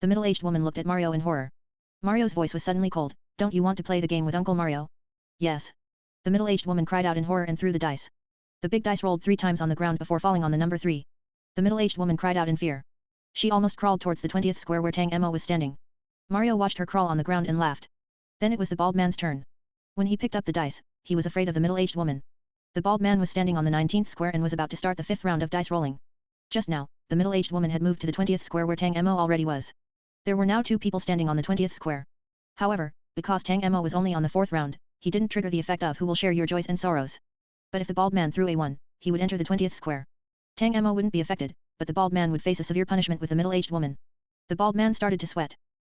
The middle-aged woman looked at Mario in horror. Mario's voice was suddenly cold. Don't you want to play the game with Uncle Mario? Yes. The middle-aged woman cried out in horror and threw the dice. The big dice rolled 3 times on the ground before falling on the number 3. The middle-aged woman cried out in fear. She almost crawled towards the 20th square where Tang Mo was standing. Mario watched her crawl on the ground and laughed. Then it was the bald man's turn. When he picked up the dice, he was afraid of the middle-aged woman. The bald man was standing on the 19th square and was about to start the 5th round of dice rolling. Just now, the middle-aged woman had moved to the 20th square where Tang Mo already was. There were now 2 people standing on the 20th square. However, because Tang Mo was only on the 4th round, he didn't trigger the effect of who will share your joys and sorrows. But if the bald man threw a 1, he would enter the 20th square. Tang Mo wouldn't be affected, but the bald man would face a severe punishment with the middle-aged woman. The bald man started to sweat.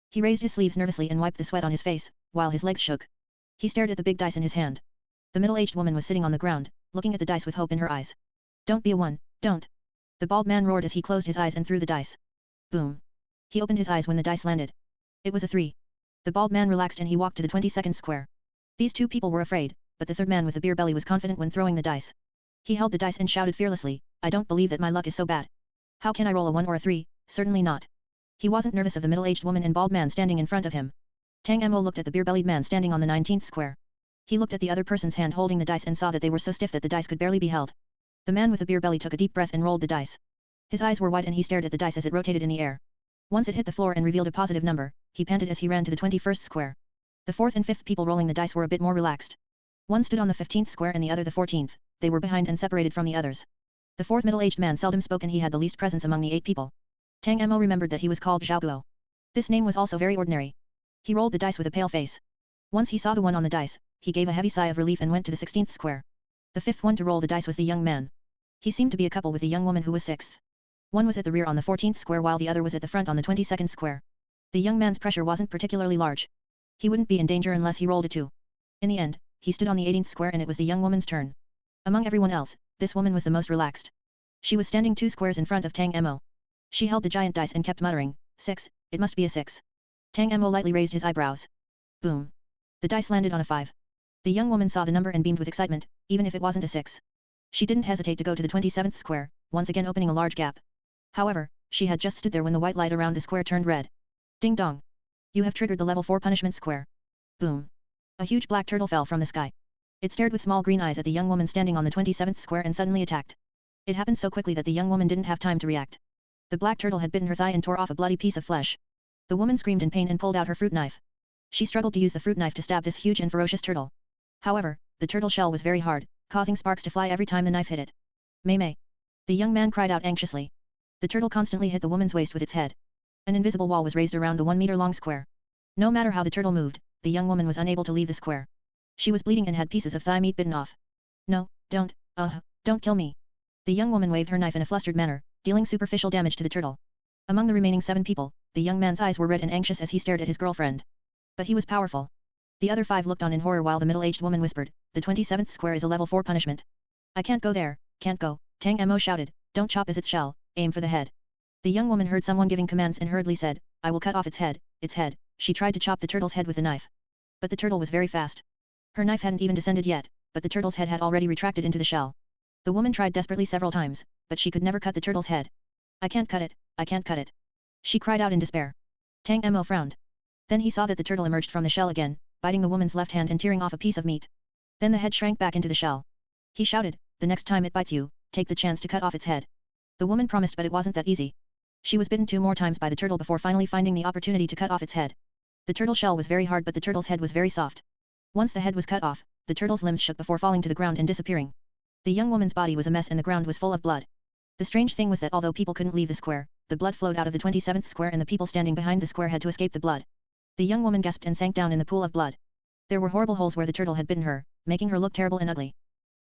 He raised his sleeves nervously and wiped the sweat on his face, while his legs shook. He stared at the big dice in his hand. The middle-aged woman was sitting on the ground, looking at the dice with hope in her eyes. Don't be a 1, don't. The bald man roared as he closed his eyes and threw the dice. Boom. He opened his eyes when the dice landed. It was a 3. The bald man relaxed and he walked to the 22nd square. These 2 people were afraid, but the third man with the beer belly was confident when throwing the dice. He held the dice and shouted fearlessly, I don't believe that my luck is so bad. How can I roll a 1 or a 3? Certainly not. He wasn't nervous of the middle-aged woman and bald man standing in front of him. Tang Mo looked at the beer-bellied man standing on the 19th square. He looked at the other person's hand holding the dice and saw that they were so stiff that the dice could barely be held. The man with the beer belly took a deep breath and rolled the dice. His eyes were wide and he stared at the dice as it rotated in the air. Once it hit the floor and revealed a positive number, he panted as he ran to the 21st square. The 4th and 5th people rolling the dice were a bit more relaxed. One stood on the 15th square and the other the 14th, they were behind and separated from the others. The 4th middle-aged man seldom spoke and he had the least presence among the 8 people. Tang Mo remembered that he was called Zhao Guo. This name was also very ordinary. He rolled the dice with a pale face. Once he saw the 1 on the dice, he gave a heavy sigh of relief and went to the 16th square. The 5th one to roll the dice was the young man. He seemed to be a couple with the young woman who was 6th. One was at the rear on the 14th square while the other was at the front on the 22nd square. The young man's pressure wasn't particularly large. He wouldn't be in danger unless he rolled a 2. In the end, he stood on the 18th square and it was the young woman's turn. Among everyone else, this woman was the most relaxed. She was standing 2 squares in front of Tang Mo. She held the giant dice and kept muttering, 6, it must be a 6. Tang Mo lightly raised his eyebrows. Boom. The dice landed on a 5. The young woman saw the number and beamed with excitement, even if it wasn't a 6. She didn't hesitate to go to the 27th square, once again opening a large gap. However, she had just stood there when the white light around the square turned red. Ding dong. You have triggered the level 4 punishment square. Boom. A huge black turtle fell from the sky. It stared with small green eyes at the young woman standing on the 27th square and suddenly attacked. It happened so quickly that the young woman didn't have time to react. The black turtle had bitten her thigh and tore off a bloody piece of flesh. The woman screamed in pain and pulled out her fruit knife. She struggled to use the fruit knife to stab this huge and ferocious turtle. However, the turtle shell was very hard, causing sparks to fly every time the knife hit it. Mei. The young man cried out anxiously. The turtle constantly hit the woman's waist with its head. An invisible wall was raised around the 1-meter-long square. No matter how the turtle moved, the young woman was unable to leave the square. She was bleeding and had pieces of thigh meat bitten off. No, don't kill me. The young woman waved her knife in a flustered manner, dealing superficial damage to the turtle. Among the remaining 7 people, the young man's eyes were red and anxious as he stared at his girlfriend. But he was powerful. The other 5 looked on in horror while the middle-aged woman whispered, the 27th square is a level 4 punishment. I can't go there, can't go, Tang Mo shouted, don't chop as its shell, aim for the head. The young woman heard someone giving commands and hurriedly said, I will cut off its head. She tried to chop the turtle's head with the knife. But the turtle was very fast. Her knife hadn't even descended yet, but the turtle's head had already retracted into the shell. The woman tried desperately several times, but she could never cut the turtle's head. I can't cut it. She cried out in despair. Tang Mo frowned. Then he saw that the turtle emerged from the shell again, biting the woman's left hand and tearing off a piece of meat. Then the head shrank back into the shell. He shouted, the next time it bites you, take the chance to cut off its head. The woman promised, but it wasn't that easy. She was bitten 2 more times by the turtle before finally finding the opportunity to cut off its head. The turtle shell was very hard but the turtle's head was very soft. Once the head was cut off, the turtle's limbs shook before falling to the ground and disappearing. The young woman's body was a mess and the ground was full of blood. The strange thing was that although people couldn't leave the square, the blood flowed out of the 27th square and the people standing behind the square had to escape the blood. The young woman gasped and sank down in the pool of blood. There were horrible holes where the turtle had bitten her, making her look terrible and ugly.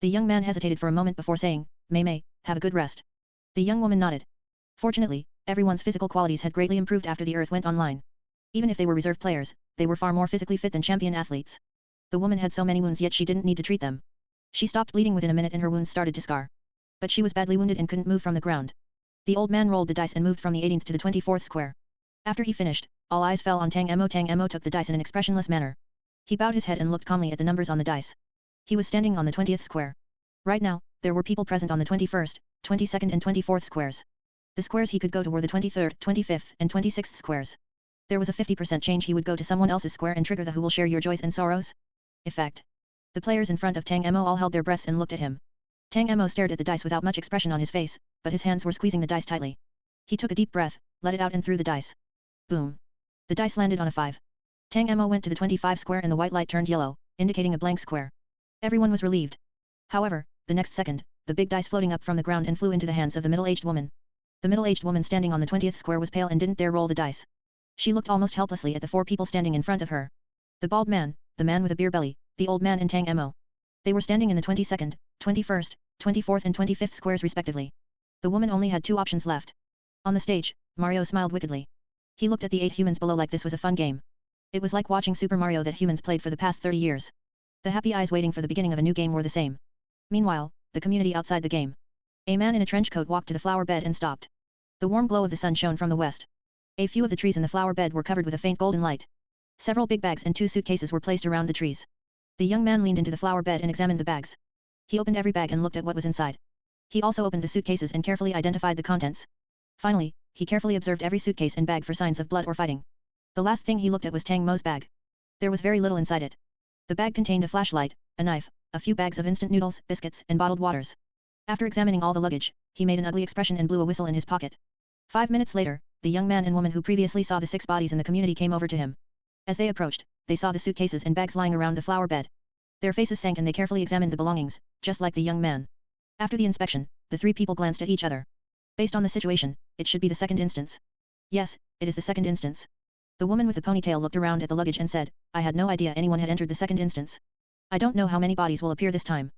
The young man hesitated for a moment before saying, Mei, have a good rest. The young woman nodded. Fortunately, everyone's physical qualities had greatly improved after the Earth went online. Even if they were reserve players, they were far more physically fit than champion athletes. The woman had so many wounds yet she didn't need to treat them. She stopped bleeding within a minute and her wounds started to scar. But she was badly wounded and couldn't move from the ground. The old man rolled the dice and moved from the 18th to the 24th square. After he finished, all eyes fell on Tang Mo. Tang Mo took the dice in an expressionless manner. He bowed his head and looked calmly at the numbers on the dice. He was standing on the 20th square. Right now, there were people present on the 21st, 22nd and 24th squares. The squares he could go to were the 23rd, 25th and 26th squares. There was a 50% change he would go to someone else's square and trigger the who will share your joys and sorrows effect. The players in front of Tang Mo all held their breaths and looked at him. Tang Mo stared at the dice without much expression on his face, but his hands were squeezing the dice tightly. He took a deep breath, let it out and threw the dice. Boom. The dice landed on a 5. Tang Mo went to the 25 square and the white light turned yellow, indicating a blank square. Everyone was relieved. However, the next second, the big dice floating up from the ground and flew into the hands of the middle-aged woman. The middle-aged woman standing on the 20th square was pale and didn't dare roll the dice. She looked almost helplessly at the 4 people standing in front of her. The bald man, the man with a beer belly, the old man and Tang Mo. They were standing in the 22nd, 21st, 24th and 25th squares respectively. The woman only had 2 options left. On the stage, Mario smiled wickedly. He looked at the 8 humans below like this was a fun game. It was like watching Super Mario that humans played for the past 30 years. The happy eyes waiting for the beginning of a new game were the same. Meanwhile, the community outside the game. A man in a trench coat walked to the flower bed and stopped. The warm glow of the sun shone from the west. A few of the trees in the flower bed were covered with a faint golden light. Several big bags and 2 suitcases were placed around the trees. The young man leaned into the flower bed and examined the bags. He opened every bag and looked at what was inside. He also opened the suitcases and carefully identified the contents. Finally, he carefully observed every suitcase and bag for signs of blood or fighting. The last thing he looked at was Tang Mo's bag. There was very little inside it. The bag contained a flashlight, a knife, a few bags of instant noodles, biscuits and bottled waters. After examining all the luggage, he made an ugly expression and blew a whistle in his pocket. 5 minutes later, the young man and woman who previously saw the 6 bodies in the community came over to him. As they approached, they saw the suitcases and bags lying around the flower bed. Their faces sank and they carefully examined the belongings, just like the young man. After the inspection, the 3 people glanced at each other. Based on the situation, it should be the second instance. Yes, it is the second instance. The woman with the ponytail looked around at the luggage and said, I had no idea anyone had entered the second instance. I don't know how many bodies will appear this time.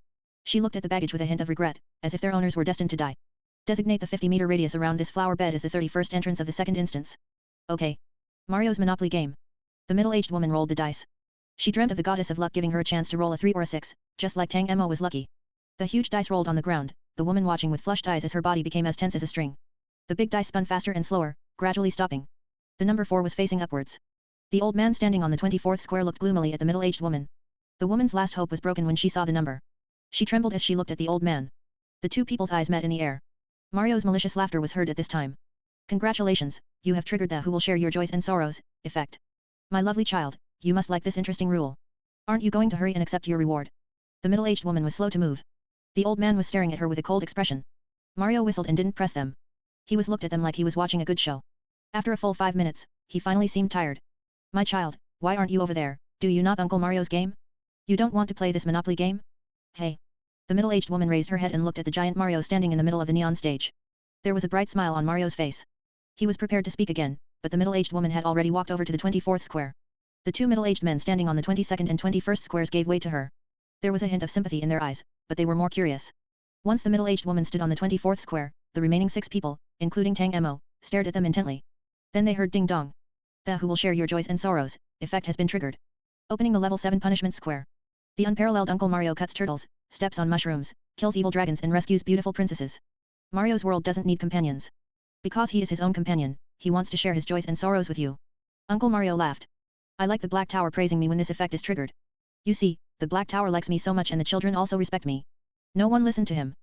She looked at the baggage with a hint of regret, as if their owners were destined to die. Designate the 50-meter radius around this flower bed as the 31st entrance of the second instance. Okay. Mario's Monopoly game. The middle-aged woman rolled the dice. She dreamt of the goddess of luck giving her a chance to roll a 3 or a 6, just like Tang Mo was lucky. The huge dice rolled on the ground, the woman watching with flushed eyes as her body became as tense as a string. The big dice spun faster and slower, gradually stopping. The number 4 was facing upwards. The old man standing on the 24th square looked gloomily at the middle-aged woman. The woman's last hope was broken when she saw the number. She trembled as she looked at the old man. The 2 people's eyes met in the air. Mario's malicious laughter was heard at this time. Congratulations, you have triggered the who will share your joys and sorrows effect. My lovely child, you must like this interesting rule. Aren't you going to hurry and accept your reward? The middle-aged woman was slow to move. The old man was staring at her with a cold expression. Mario whistled and didn't press them. He was looked at them like he was watching a good show. After a full 5 minutes, he finally seemed tired. My child, why aren't you over there? Do you not Uncle Mario's game? You don't want to play this Monopoly game? Hey. The middle-aged woman raised her head and looked at the giant Mario standing in the middle of the neon stage. There was a bright smile on Mario's face. He was prepared to speak again, but the middle-aged woman had already walked over to the 24th square. The 2 middle-aged men standing on the 22nd and 21st squares gave way to her. There was a hint of sympathy in their eyes, but they were more curious. Once the middle-aged woman stood on the 24th square, the remaining 6 people, including Tang Mo, stared at them intently. Then they heard ding dong. The who will share your joys and sorrows effect has been triggered. Opening the level 7 punishment square. The unparalleled Uncle Mario cuts turtles, steps on mushrooms, kills evil dragons and rescues beautiful princesses. Mario's world doesn't need companions. Because he is his own companion, he wants to share his joys and sorrows with you. Uncle Mario laughed. I like the Black Tower praising me when this effect is triggered. You see, the Black Tower likes me so much and the children also respect me. No one listened to him.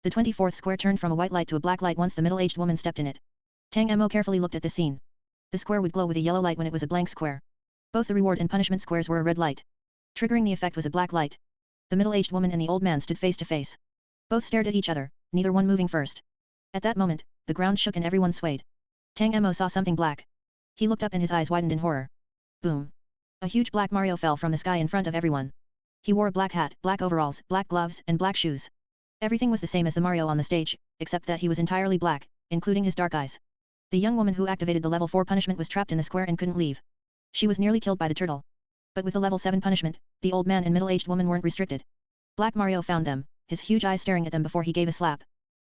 The 24th square turned from a white light to a black light once the middle-aged woman stepped in it. Tang Mo carefully looked at the scene. The square would glow with a yellow light when it was a blank square. Both the reward and punishment squares were a red light. Triggering the effect was a black light. The middle-aged woman and the old man stood face to face. Both stared at each other, neither one moving first. At that moment, the ground shook and everyone swayed. Tang Mo saw something black. He looked up and his eyes widened in horror. Boom. A huge black Mario fell from the sky in front of everyone. He wore a black hat, black overalls, black gloves, and black shoes. Everything was the same as the Mario on the stage, except that he was entirely black, including his dark eyes. The young woman who activated the level 4 punishment was trapped in the square and couldn't leave. She was nearly killed by the turtle. But with the level 7 punishment, the old man and middle-aged woman weren't restricted. Black Mario found them, his huge eyes staring at them before he gave a slap.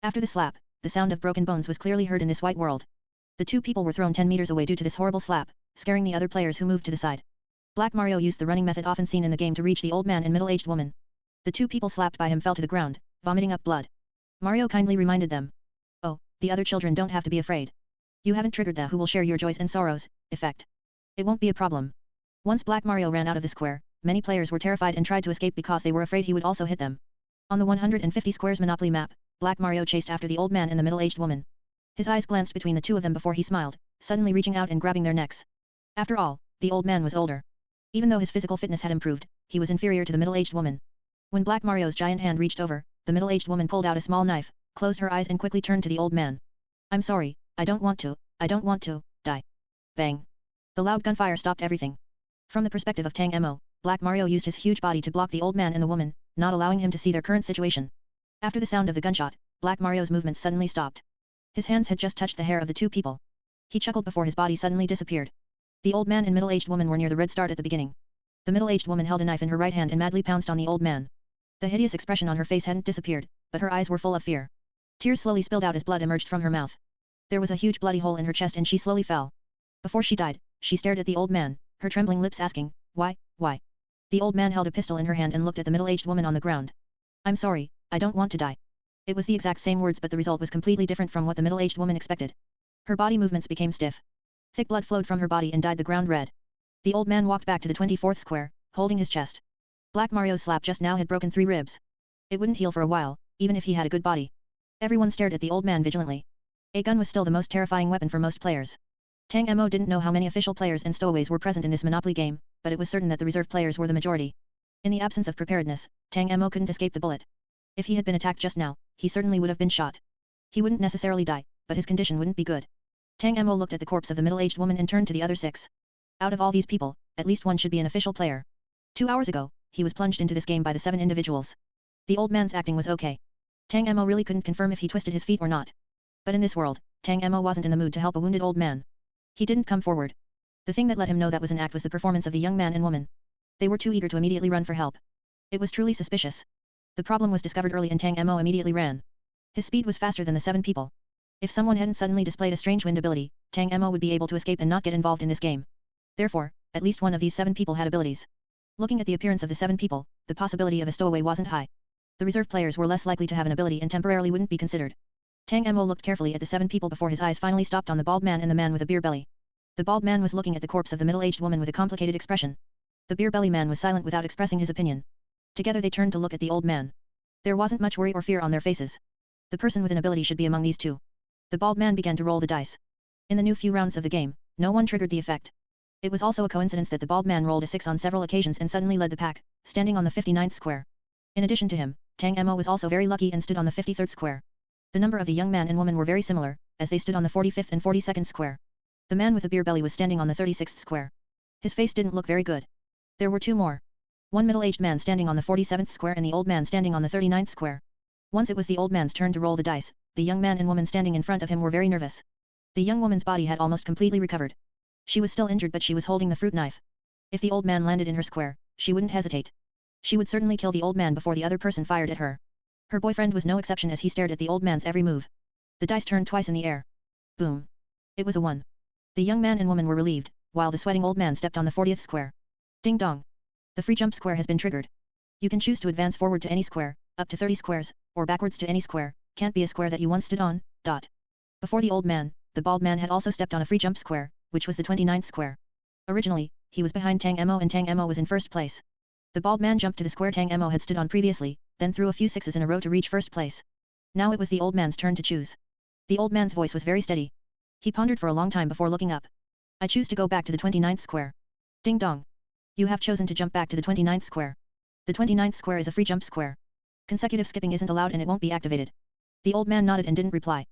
After the slap, the sound of broken bones was clearly heard in this white world. The 2 people were thrown 10 meters away due to this horrible slap, scaring the other players who moved to the side. Black Mario used the running method often seen in the game to reach the old man and middle-aged woman. The 2 people slapped by him fell to the ground, vomiting up blood. Mario kindly reminded them. Oh, the other children don't have to be afraid. You haven't triggered the who will share your joys and sorrows effect. It won't be a problem. Once Black Mario ran out of the square, many players were terrified and tried to escape because they were afraid he would also hit them. On the 150 squares Monopoly map, Black Mario chased after the old man and the middle-aged woman. His eyes glanced between the 2 of them before he smiled, suddenly reaching out and grabbing their necks. After all, the old man was older. Even though his physical fitness had improved, he was inferior to the middle-aged woman. When Black Mario's giant hand reached over, the middle-aged woman pulled out a small knife, closed her eyes and quickly turned to the old man. I'm sorry, I don't want to, die. Bang. The loud gunfire stopped everything. From the perspective of Tang Mo, Black Mario used his huge body to block the old man and the woman, not allowing him to see their current situation. After the sound of the gunshot, Black Mario's movements suddenly stopped. His hands had just touched the hair of the two people. He chuckled before his body suddenly disappeared. The old man and middle-aged woman were near the red start at the beginning. The middle-aged woman held a knife in her right hand and madly pounced on the old man. The hideous expression on her face hadn't disappeared, but her eyes were full of fear. Tears slowly spilled out as blood emerged from her mouth. There was a huge bloody hole in her chest and she slowly fell. Before she died, she stared at the old man, her trembling lips asking, why? The old man held a pistol in her hand and looked at the middle-aged woman on the ground. I'm sorry, I don't want to die. It was the exact same words but the result was completely different from what the middle-aged woman expected. Her body movements became stiff. Thick blood flowed from her body and dyed the ground red. The old man walked back to the 24th square, holding his chest. Black Mario's slap just now had broken 3 ribs. It wouldn't heal for a while, even if he had a good body. Everyone stared at the old man vigilantly. A gun was still the most terrifying weapon for most players. Tang Mo didn't know how many official players and stowaways were present in this Monopoly game, but it was certain that the reserve players were the majority. In the absence of preparedness, Tang Mo couldn't escape the bullet. If he had been attacked just now, he certainly would have been shot. He wouldn't necessarily die, but his condition wouldn't be good. Tang Mo looked at the corpse of the middle-aged woman and turned to the other 6. Out of all these people, at least one should be an official player. 2 hours ago, he was plunged into this game by the 7 individuals. The old man's acting was okay. Tang Mo really couldn't confirm if he twisted his feet or not. But in this world, Tang Mo wasn't in the mood to help a wounded old man. He didn't come forward. The thing that let him know that was an act was the performance of the young man and woman. They were too eager to immediately run for help. It was truly suspicious. The problem was discovered early and Tang Mo immediately ran. His speed was faster than the 7 people. If someone hadn't suddenly displayed a strange wind ability, Tang Mo would be able to escape and not get involved in this game. Therefore, at least one of these 7 people had abilities. Looking at the appearance of the 7 people, the possibility of a stowaway wasn't high. The reserve players were less likely to have an ability and temporarily wouldn't be considered. Tang Mo looked carefully at the 7 people before his eyes finally stopped on the bald man and the man with a beer belly. The bald man was looking at the corpse of the middle-aged woman with a complicated expression. The beer belly man was silent without expressing his opinion. Together they turned to look at the old man. There wasn't much worry or fear on their faces. The person with an ability should be among these 2. The bald man began to roll the dice. In the new few rounds of the game, no one triggered the effect. It was also a coincidence that the bald man rolled a 6 on several occasions and suddenly led the pack, standing on the 59th square. In addition to him, Tang Mo was also very lucky and stood on the 53rd square. The number of the young man and woman were very similar, as they stood on the 45th and 42nd square. The man with the beer belly was standing on the 36th square. His face didn't look very good. There were 2 more. One middle-aged man standing on the 47th square and the old man standing on the 39th square. Once it was the old man's turn to roll the dice, the young man and woman standing in front of him were very nervous. The young woman's body had almost completely recovered. She was still injured but she was holding the fruit knife. If the old man landed in her square, she wouldn't hesitate. She would certainly kill the old man before the other person fired at her. Her boyfriend was no exception as he stared at the old man's every move. The dice turned twice in the air. Boom. It was a 1. The young man and woman were relieved, while the sweating old man stepped on the 40th square. Ding dong. The free jump square has been triggered. You can choose to advance forward to any square, up to 30 squares, or backwards to any square, can't be a square that you once stood on, ... Before the old man, the bald man had also stepped on a free jump square, which was the 29th square. Originally, he was behind Tang Mo and Tang Mo was in first place. The bald man jumped to the square Tang Mo had stood on previously, then threw a few 6s in a row to reach first place. Now it was the old man's turn to choose. The old man's voice was very steady. He pondered for a long time before looking up. I choose to go back to the 29th square. Ding dong. You have chosen to jump back to the 29th square. The 29th square is a free jump square. Consecutive skipping isn't allowed and it won't be activated. The old man nodded and didn't reply.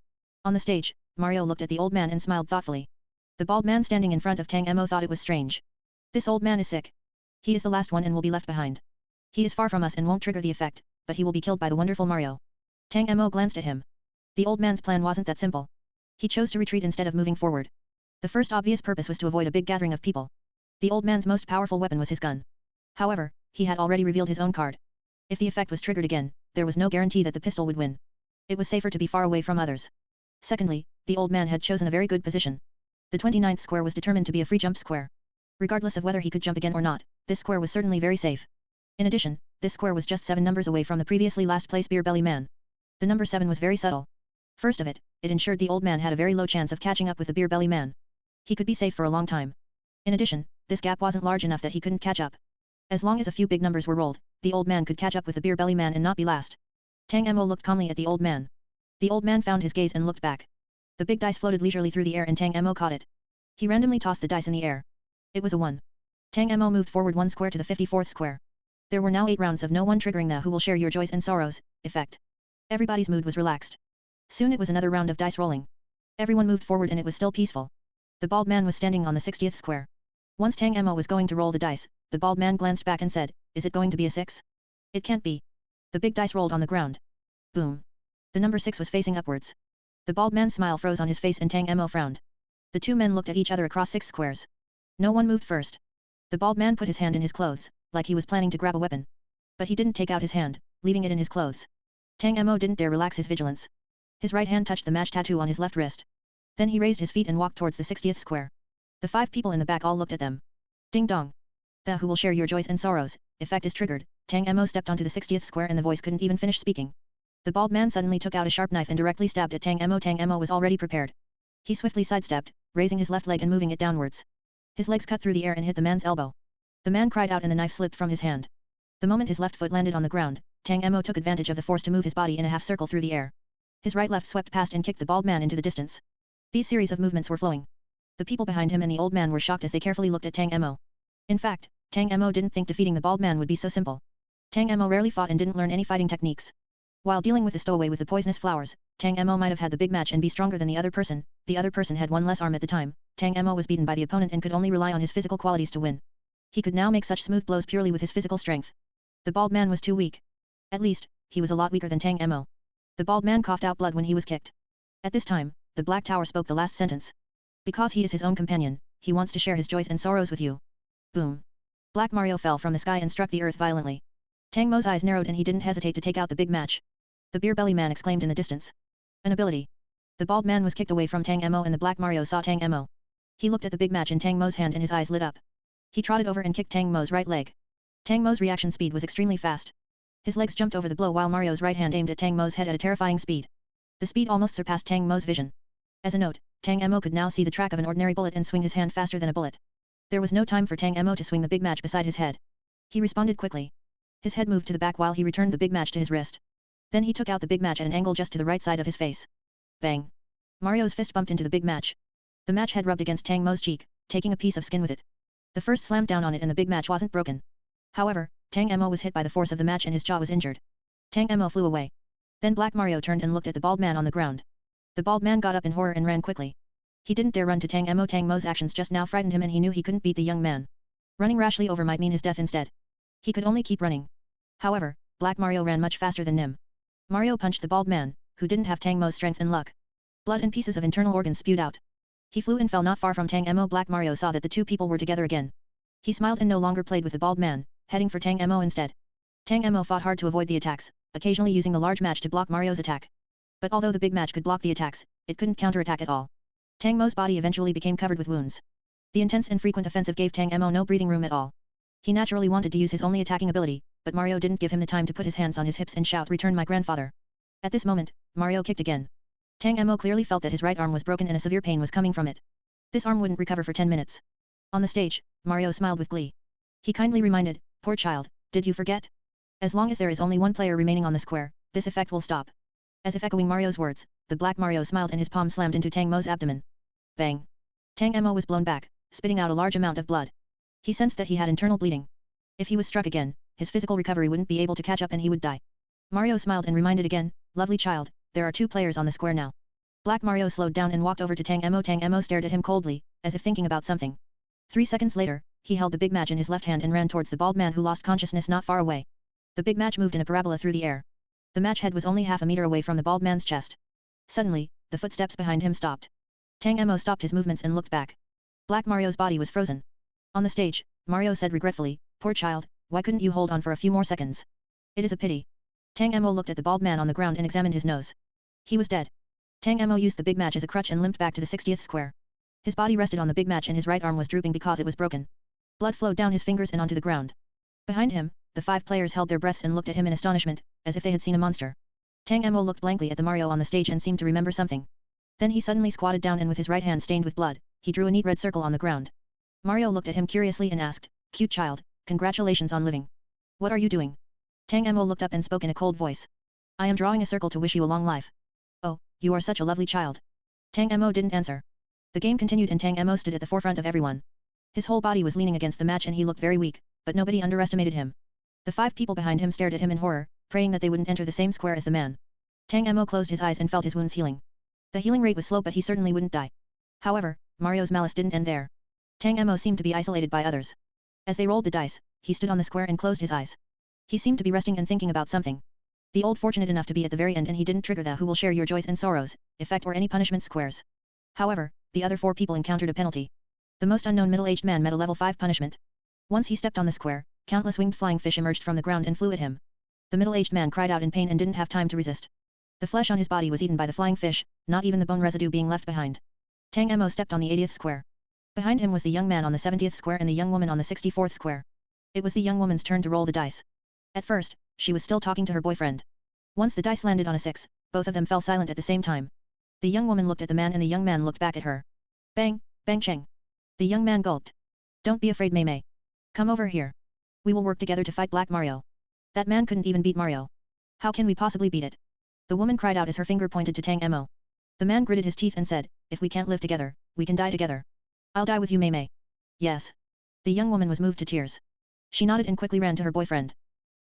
On the stage, Mario looked at the old man and smiled thoughtfully. The bald man standing in front of Tang Mo thought it was strange. This old man is sick. He is the last one and will be left behind. He is far from us and won't trigger the effect, but he will be killed by the wonderful Mario. Tang Mo glanced at him. The old man's plan wasn't that simple. He chose to retreat instead of moving forward. The first obvious purpose was to avoid a big gathering of people. The old man's most powerful weapon was his gun. However, he had already revealed his own card. If the effect was triggered again, there was no guarantee that the pistol would win. It was safer to be far away from others. Secondly, the old man had chosen a very good position. The 29th square was determined to be a free jump square. Regardless of whether he could jump again or not, this square was certainly very safe. In addition, this square was just 7 numbers away from the previously last place beer belly man. The number 7 was very subtle. First of it ensured the old man had a very low chance of catching up with the beer belly man. He could be safe for a long time. In addition, this gap wasn't large enough that he couldn't catch up. As long as a few big numbers were rolled, the old man could catch up with the beer belly man and not be last. Tang Mo looked calmly at the old man. The old man found his gaze and looked back. The big dice floated leisurely through the air and Tang Mo caught it. He randomly tossed the dice in the air. It was a 1. Tang Mo moved forward 1 square to the 54th square. There were now 8 rounds of no one triggering the who will share your joys and sorrows effect. Everybody's mood was relaxed. Soon it was another round of dice rolling. Everyone moved forward and it was still peaceful. The bald man was standing on the 60th square. Once Tang Mo was going to roll the dice, the bald man glanced back and said, "Is it going to be a 6? It can't be." The big dice rolled on the ground. Boom. The number 6 was facing upwards. The bald man's smile froze on his face and Tang Mo frowned. The two men looked at each other across 6 squares. No one moved first. The bald man put his hand in his clothes, like he was planning to grab a weapon. But he didn't take out his hand, leaving it in his clothes. Tang Mo didn't dare relax his vigilance. His right hand touched the match tattoo on his left wrist. Then he raised his feet and walked towards the 60th square. The 5 people in the back all looked at them. Ding dong. The who will share your joys and sorrows effect is triggered. Tang Mo stepped onto the 60th square and the voice couldn't even finish speaking. The bald man suddenly took out a sharp knife and directly stabbed at Tang Mo. Tang Mo was already prepared. He swiftly sidestepped, raising his left leg and moving it downwards. His legs cut through the air and hit the man's elbow. The man cried out and the knife slipped from his hand. The moment his left foot landed on the ground, Tang Mo took advantage of the force to move his body in a half circle through the air. His right left swept past and kicked the bald man into the distance. These series of movements were flowing. The people behind him and the old man were shocked as they carefully looked at Tang Mo. In fact, Tang Mo didn't think defeating the bald man would be so simple. Tang Mo rarely fought and didn't learn any fighting techniques. While dealing with the stowaway with the poisonous flowers, Tang Mo might have had the big match and be stronger than the other person. The other person had one less arm at the time. Tang Mo was beaten by the opponent and could only rely on his physical qualities to win. He could now make such smooth blows purely with his physical strength. The bald man was too weak. At least, he was a lot weaker than Tang Mo. The bald man coughed out blood when he was kicked. At this time, the Black Tower spoke the last sentence. Because he is his own companion, he wants to share his joys and sorrows with you. Boom. Black Mario fell from the sky and struck the earth violently. Tang Mo's eyes narrowed and he didn't hesitate to take out the big match. The beer belly man exclaimed in the distance. An ability. The bald man was kicked away from Tang Mo and the Black Mario saw Tang Mo. He looked at the big match in Tang Mo's hand and his eyes lit up. He trotted over and kicked Tang Mo's right leg. Tang Mo's reaction speed was extremely fast. His legs jumped over the blow while Mario's right hand aimed at Tang Mo's head at a terrifying speed. The speed almost surpassed Tang Mo's vision. As a note, Tang Mo could now see the track of an ordinary bullet and swing his hand faster than a bullet. There was no time for Tang Mo to swing the big match beside his head. He responded quickly. His head moved to the back while he returned the big match to his wrist. Then he took out the big match at an angle just to the right side of his face. Bang! Mario's fist bumped into the big match. The match head rubbed against Tang Mo's cheek, taking a piece of skin with it. The first slammed down on it and the big match wasn't broken. However, Tang Mo was hit by the force of the match and his jaw was injured. Tang Mo flew away. Then Black Mario turned and looked at the bald man on the ground. The bald man got up in horror and ran quickly. He didn't dare run to Tang Mo. Tang Mo's actions just now frightened him and he knew he couldn't beat the young man. Running rashly over might mean his death instead. He could only keep running. However, Black Mario ran much faster than Nim. Mario punched the bald man, who didn't have Tang Mo's strength and luck. Blood and pieces of internal organs spewed out. He flew and fell not far from Tang Mo. Black Mario saw that the two people were together again. He smiled and no longer played with the bald man, heading for Tang Mo instead. Tang Mo fought hard to avoid the attacks, occasionally using the large match to block Mario's attack. But although the big match could block the attacks, it couldn't counterattack at all. Tang Mo's body eventually became covered with wounds. The intense and frequent offensive gave Tang Mo no breathing room at all. He naturally wanted to use his only attacking ability, but Mario didn't give him the time to put his hands on his hips and shout, "Return my grandfather." At this moment, Mario kicked again. Tang Mo clearly felt that his right arm was broken and a severe pain was coming from it. This arm wouldn't recover for 10 minutes. On the stage, Mario smiled with glee. He kindly reminded, "Poor child, did you forget? As long as there is only one player remaining on the square, this effect will stop." As if echoing Mario's words, the Black Mario smiled and his palm slammed into Tang Mo's abdomen. Bang! Tang Mo was blown back, spitting out a large amount of blood. He sensed that he had internal bleeding. If he was struck again, his physical recovery wouldn't be able to catch up and he would die. Mario smiled and reminded again, "Lovely child, there are 2 players on the square now." Black Mario slowed down and walked over to Tang Mo. Tang Mo stared at him coldly, as if thinking about something. 3 seconds later, he held the big match in his left hand and ran towards the bald man who lost consciousness not far away. The big match moved in a parabola through the air. The match head was only half a meter away from the bald man's chest. Suddenly, the footsteps behind him stopped. Tang Mo stopped his movements and looked back. Black Mario's body was frozen. On the stage, Mario said regretfully, "Poor child, why couldn't you hold on for a few more seconds? It is a pity." Tang Mo looked at the bald man on the ground and examined his nose. He was dead. Tang Mo used the big match as a crutch and limped back to the 60th square. His body rested on the big match and his right arm was drooping because it was broken. Blood flowed down his fingers and onto the ground. Behind him, the 5 players held their breaths and looked at him in astonishment, as if they had seen a monster. Tang Mo looked blankly at the Mario on the stage and seemed to remember something. Then he suddenly squatted down and with his right hand stained with blood, he drew a neat red circle on the ground. Mario looked at him curiously and asked, "Cute child, congratulations on living. What are you doing?" Tang Mo looked up and spoke in a cold voice. "I am drawing a circle to wish you a long life." "Oh, you are such a lovely child." Tang Mo didn't answer. The game continued and Tang Mo stood at the forefront of everyone. His whole body was leaning against the match and he looked very weak, but nobody underestimated him. The 5 people behind him stared at him in horror, praying that they wouldn't enter the same square as the man. Tang Mo closed his eyes and felt his wounds healing. The healing rate was slow but he certainly wouldn't die. However, Mario's malice didn't end there. Tang Mo seemed to be isolated by others. As they rolled the dice, he stood on the square and closed his eyes. He seemed to be resting and thinking about something. The old fortunate enough to be at the very end and he didn't trigger the who will share your joys and sorrows, effect or any punishment squares. However, the other 4 people encountered a penalty. The most unknown middle-aged man met a level 5 punishment. Once he stepped on the square, countless winged flying fish emerged from the ground and flew at him. The middle-aged man cried out in pain and didn't have time to resist. The flesh on his body was eaten by the flying fish, not even the bone residue being left behind. Tang Mo stepped on the 80th square. Behind him was the young man on the 70th square and the young woman on the 64th square. It was the young woman's turn to roll the dice. At first, she was still talking to her boyfriend. Once the dice landed on a 6, both of them fell silent at the same time. The young woman looked at the man and the young man looked back at her. Bang, bang cheng. The young man gulped. Don't be afraid, Mei Mei. Come over here. We will work together to fight Black Mario. That man couldn't even beat Mario. How can we possibly beat it? The woman cried out as her finger pointed to Tang Mo. The man gritted his teeth and said, if we can't live together, we can die together. I'll die with you, Mei Mei. Yes. The young woman was moved to tears. She nodded and quickly ran to her boyfriend.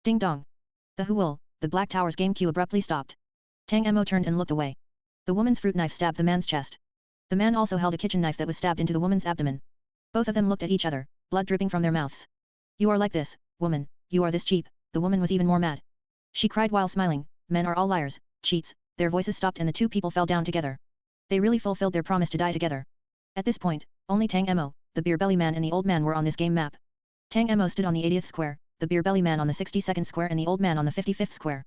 Ding dong. The who will, the Black Tower's game queue abruptly stopped. Tang Mo turned and looked away. The woman's fruit knife stabbed the man's chest. The man also held a kitchen knife that was stabbed into the woman's abdomen. Both of them looked at each other, blood dripping from their mouths. You are like this, woman, you are this cheap. The woman was even more mad. She cried while smiling, men are all liars, cheats. Their voices stopped and the 2 people fell down together. They really fulfilled their promise to die together. At this point, only Tang Mo, the beer belly man and the old man were on this game map. Tang Mo stood on the 80th square, the beer belly man on the 62nd square and the old man on the 55th square.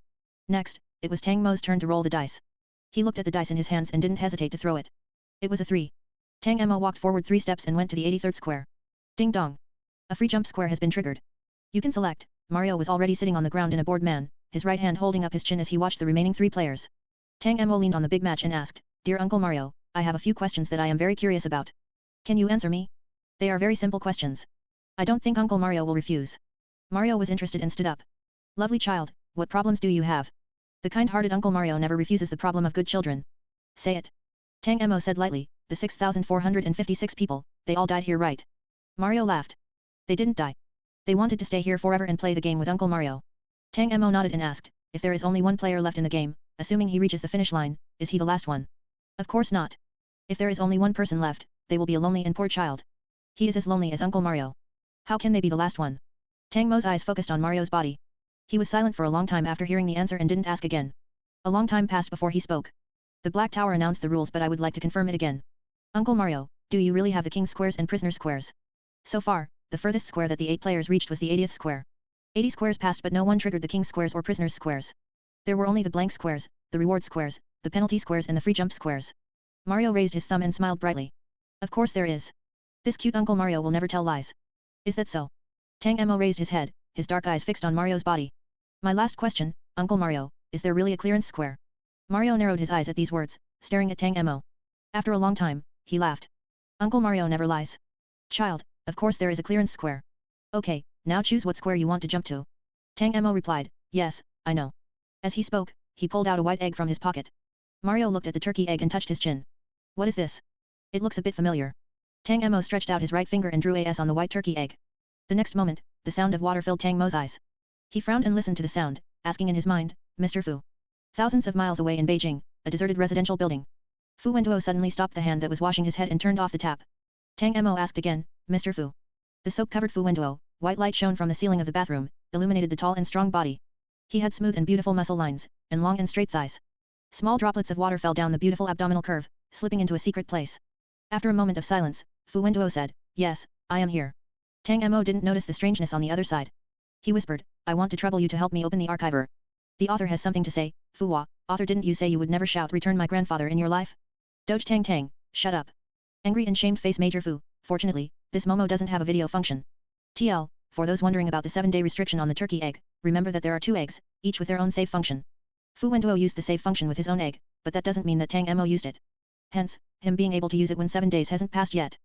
Next, it was Tang Mo's turn to roll the dice. He looked at the dice in his hands and didn't hesitate to throw it. It was a 3. Tang Mo walked forward 3 steps and went to the 83rd square. Ding dong. A free jump square has been triggered. You can select. Mario was already sitting on the ground in a bored man, his right hand holding up his chin as he watched the remaining 3 players. Tang Mo leaned on the big match and asked, Dear Uncle Mario, I have a few questions that I am very curious about. Can you answer me? They are very simple questions. I don't think Uncle Mario will refuse. Mario was interested and stood up. Lovely child, what problems do you have? The kind-hearted Uncle Mario never refuses the problem of good children. Say it. Tang Mo said lightly, the 6,456 people, they all died here, right? Mario laughed. They didn't die. They wanted to stay here forever and play the game with Uncle Mario. Tang Mo nodded and asked, if there is only one player left in the game, assuming he reaches the finish line, is he the last one? Of course not. If there is only one person left, they will be a lonely and poor child. He is as lonely as Uncle Mario. How can they be the last one? Tang Mo's eyes focused on Mario's body. He was silent for a long time after hearing the answer and didn't ask again. A long time passed before he spoke. The Black Tower announced the rules, but I would like to confirm it again. Uncle Mario, do you really have the king squares and prisoner squares? So far, the furthest square that the 8 players reached was the 80th square. 80 squares passed but no one triggered the king squares or prisoners squares. There were only the blank squares, the reward squares, the penalty squares and the free jump squares. Mario raised his thumb and smiled brightly. Of course there is. This cute Uncle Mario will never tell lies. Is that so? Tang Mo raised his head, his dark eyes fixed on Mario's body. My last question, Uncle Mario, is there really a clearance square? Mario narrowed his eyes at these words, staring at Tang Mo. After a long time, he laughed. Uncle Mario never lies. Child, of course there is a clearance square. Okay, now choose what square you want to jump to. Tang Mo replied, yes, I know. As he spoke, he pulled out a white egg from his pocket. Mario looked at the turkey egg and touched his chin. What is this? It looks a bit familiar. Tang Mo stretched out his right finger and drew a S on the white turkey egg. The next moment, the sound of water filled Tang Mo's eyes. He frowned and listened to the sound, asking in his mind, Mr. Fu. Thousands of miles away in Beijing, a deserted residential building. Fu Wenduo suddenly stopped the hand that was washing his head and turned off the tap. Tang Mo asked again, Mr. Fu. The soap-covered Fu Wenduo, white light shone from the ceiling of the bathroom, illuminated the tall and strong body. He had smooth and beautiful muscle lines, and long and straight thighs. Small droplets of water fell down the beautiful abdominal curve, slipping into a secret place. After a moment of silence, Fu Wenduo said, Yes, I am here. Tang Mo didn't notice the strangeness on the other side. He whispered, I want to trouble you to help me open the archiver. The author has something to say. Fu Hua, author, didn't you say you would never shout return my grandfather in your life? Doge Tang Tang, shut up. Angry and shamed face Major Fu, fortunately, this Momo doesn't have a video function. TL, for those wondering about the 7-day restriction on the turkey egg, remember that there are 2 eggs, each with their own save function. Fu Wenduo used the save function with his own egg, but that doesn't mean that Tang Mo used it. Hence, him being able to use it when 7 days hasn't passed yet.